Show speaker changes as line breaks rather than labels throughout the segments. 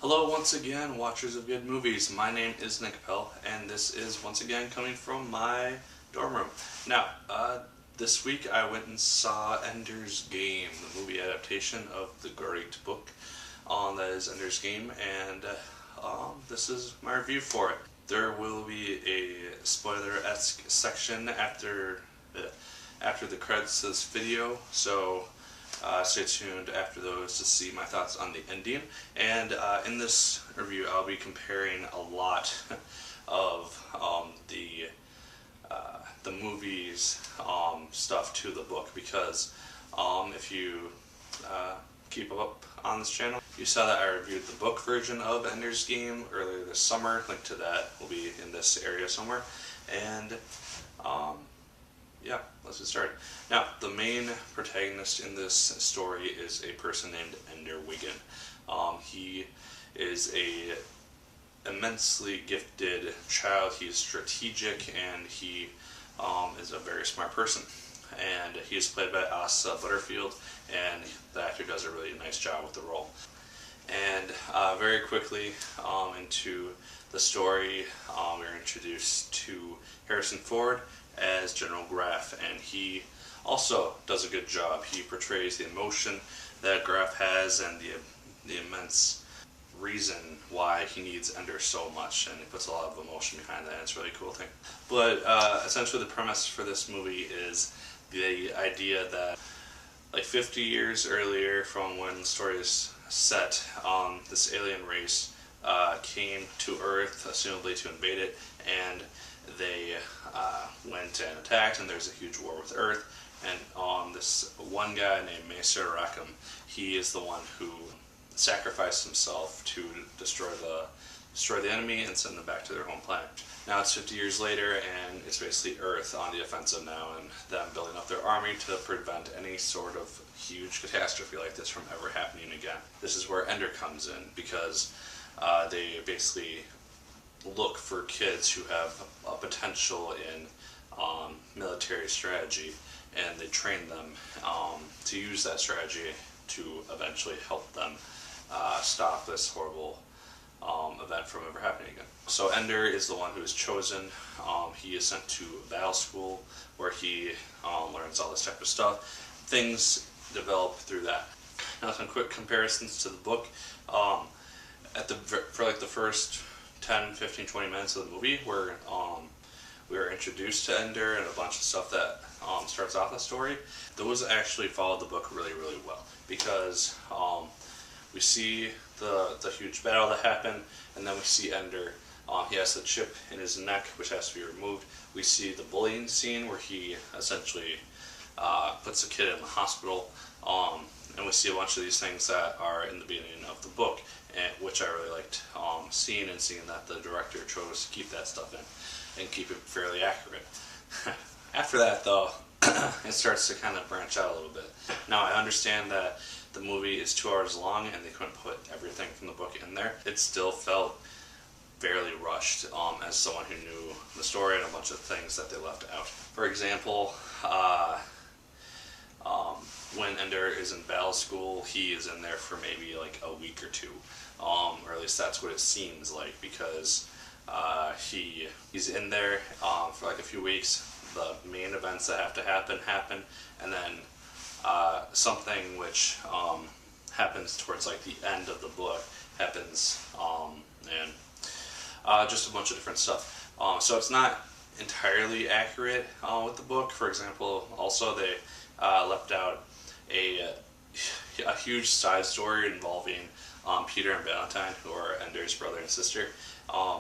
Hello once again, watchers of good movies. My name is Pell, and this is once again coming from my dorm room. Now, this week I went and saw Ender's Game, the movie adaptation of the great book that is Ender's Game, and this is my review for it. There will be a spoiler-esque section after the credits of this video, so stay tuned after those to see my thoughts on the ending. And in this review, I'll be comparing a lot of the movie's stuff to the book, because if you keep up on this channel, you saw that I reviewed the book version of Ender's Game earlier this summer. Link to that will be in this area somewhere. And yeah, let's get started. Now, the main protagonist in this story is a person named Ender Wiggin. He is a immensely gifted child. He's strategic, and he is a very smart person. And he is played by Asa Butterfield, and the actor does a really nice job with the role. And very quickly into the story, we're introduced to Harrison Ford as General Graff, and he also does a good job. He portrays the emotion that Graff has and the immense reason why he needs Ender so much, and he puts a lot of emotion behind that, and it's a really cool thing. But essentially the premise for this movie is the idea that like 50 years earlier from when the story is set, this alien race came to Earth, assumably to invade it, and they went and attacked, and there's a huge war with Earth. And this one guy named Maser Rackham, he is the one who sacrificed himself to destroy the enemy and send them back to their home planet. Now it's 50 years later, and it's basically Earth on the offensive now, and them building up their army to prevent any sort of huge catastrophe like this from ever happening again. This is where Ender comes in, because they basically look for kids who have a potential in military strategy, and they train them to use that strategy to eventually help them stop this horrible event from ever happening again. So Ender is the one who is chosen. He is sent to battle school, where he learns all this type of stuff. Things develop through that. Now, some quick comparisons to the book. For like the first 10, 15, 20 minutes of the movie, where we are introduced to Ender and a bunch of stuff that starts off the story, those actually follow the book really, really well, because we see the huge battle that happened, and then we see Ender. He has the chip in his neck, which has to be removed. We see the bullying scene where he essentially puts a kid in the hospital, and we see a bunch of these things that are in the beginning of the book, which I really liked seeing that the director chose to keep that stuff in and keep it fairly accurate. After that, though, it starts to kind of branch out a little bit. Now, I understand that the movie is 2 hours long and they couldn't put everything from the book in there. It still felt fairly rushed as someone who knew the story and a bunch of things that they left out. For example, when Ender is in battle school, he is in there for maybe like a week or two, or at least that's what it seems like, because he's in there for like a few weeks. The main events that have to happen, and then something which happens towards like the end of the book happens, and just a bunch of different stuff. So it's not entirely accurate with the book. For example, also they left out a huge side story involving Peter and Valentine, who are Ender's brother and sister,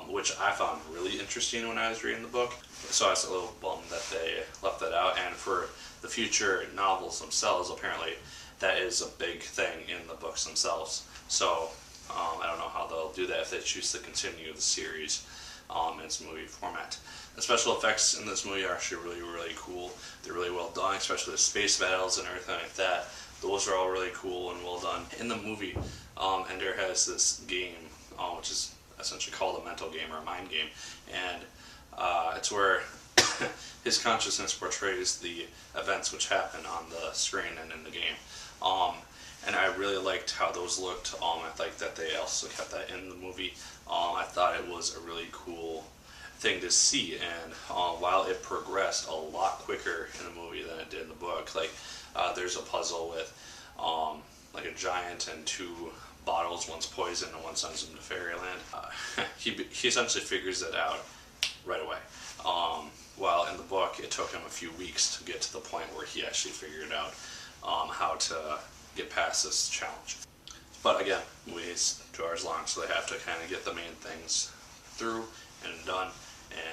which I found really interesting when I was reading the book. So I was a little bummed that they left that out, and for the future novels themselves, apparently that is a big thing in the books themselves. So I don't know how they'll do that if they choose to continue the series in its movie format. The special effects in this movie are actually really, really cool. They're really well done, especially the space battles and everything like that. Those are all really cool and well done. In the movie, Ender has this game, which is essentially called a mental game or a mind game, and it's where his consciousness portrays the events which happen on the screen and in the game. And I really really liked how those looked. I like that they also kept that in the movie. I thought it was a really cool thing to see, and while it progressed a lot quicker in the movie than it did in the book, like there's a puzzle with like a giant and two bottles, one's poison and one sends him to fairyland. He essentially figures it out right away. While in the book, it took him a few weeks to get to the point where he actually figured out how to get past this challenge. But again, movies 2 hours long, so they have to kind of get the main things through and done.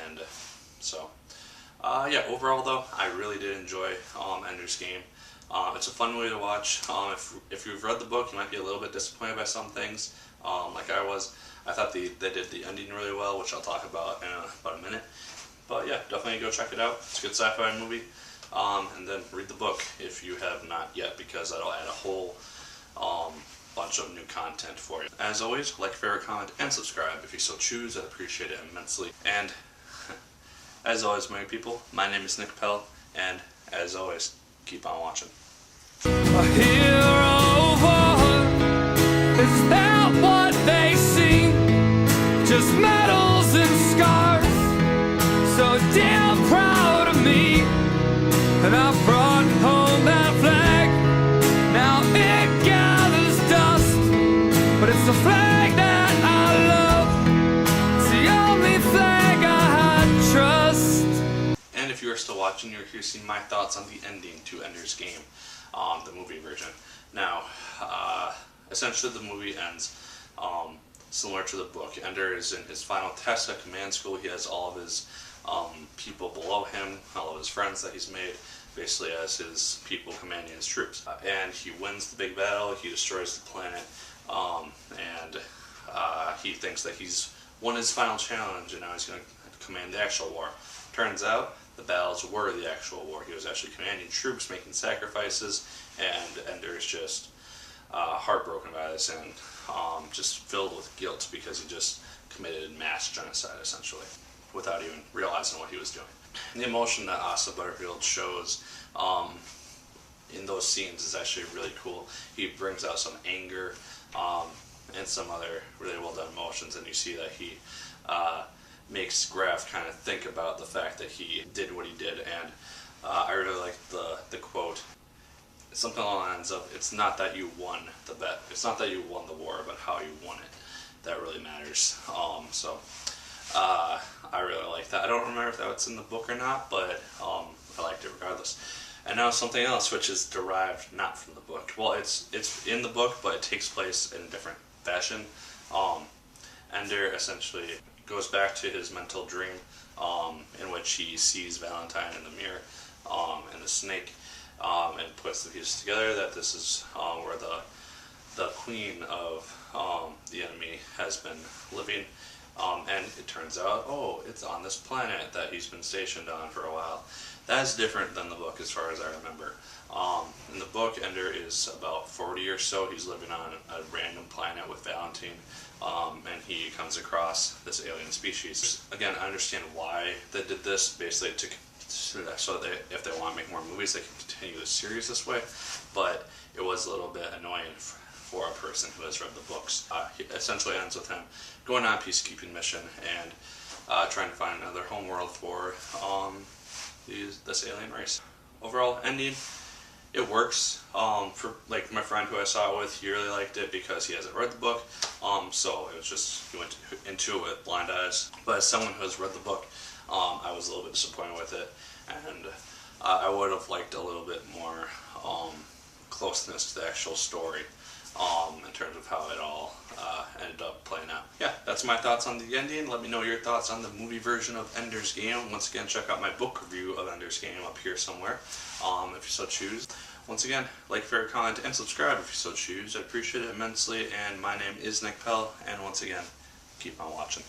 And so, yeah, overall though, I really did enjoy Ender's Game. It's a fun movie to watch. If you've read the book, you might be a little bit disappointed by some things, like I was. I thought they did the ending really well, which I'll talk about in about a minute. But yeah, definitely go check it out. It's a good sci-fi movie. And then read the book if you have not yet, because that'll add a whole bunch of new content for you. As always, like, favorite, comment, and subscribe if you so choose. I'd appreciate it immensely. And as always, my people, my name is Nick Pell, and as always, keep on watching.
A hero born, is that what they see? Just medals and scars, so damn proud of me. And I brought home that flag, now it gathers dust, but it's the flag that I love, it's the only flag I trust.
And if you are still watching, you're here seeing my thoughts on the ending to Ender's Game, the movie version. Now, essentially the movie ends similar to the book. Ender is in his final test at command school. He has all of his people below him, all of his friends that he's made, basically as his people commanding his troops. And he wins the big battle, he destroys the planet, and he thinks that he's won his final challenge, and now he's going to command the actual war. Turns out, the battles were the actual war. He was actually commanding troops, making sacrifices, and Ender is just heartbroken by this and just filled with guilt because he just committed mass genocide, essentially, without even realizing what he was doing. And the emotion that Asa Butterfield shows in those scenes is actually really cool. He brings out some anger and some other really well done emotions, and you see that he makes Graf kind of think about the fact that he did what he did. And I really like the quote. It's something along the lines of, it's not that you won the bet, it's not that you won the war, but how you won it that really matters. So I really like that. I don't remember if that's in the book or not, but I liked it regardless. And now something else which is derived not from the book. Well, it's in the book, but it takes place in a different fashion. Ender essentially goes back to his mental dream in which he sees Valentine in the mirror and the snake, and puts the pieces together that this is where the queen of the enemy has been living. And it turns out, oh, it's on this planet that he's been stationed on for a while. That's different than the book as far as I remember. In the book, Ender is about 40 or so. He's living on a random planet with Valentine, and he comes across this alien species. Again, I understand why they did this, basically so that if they want to make more movies, they can continue the series this way. But it was a little bit annoying for a person who has read the books. It essentially ends with him going on a peacekeeping mission and trying to find another homeworld for this alien race. Overall ending, it works. For like my friend who I saw it with, he really liked it because he hasn't read the book. So it was just, he went into it with blind eyes. But as someone who has read the book, I was a little bit disappointed with it, and I would have liked a little bit more closeness to the actual story in terms of how it all ended up playing out. Yeah, that's my thoughts on the ending. Let me know your thoughts on the movie version of Ender's Game. Once again, check out my book review of Ender's Game up here somewhere, if you so choose. Once again, like, favorite, comment, and subscribe if you so choose. I appreciate it immensely, and my name is Nick Pell, and once again, keep on watching.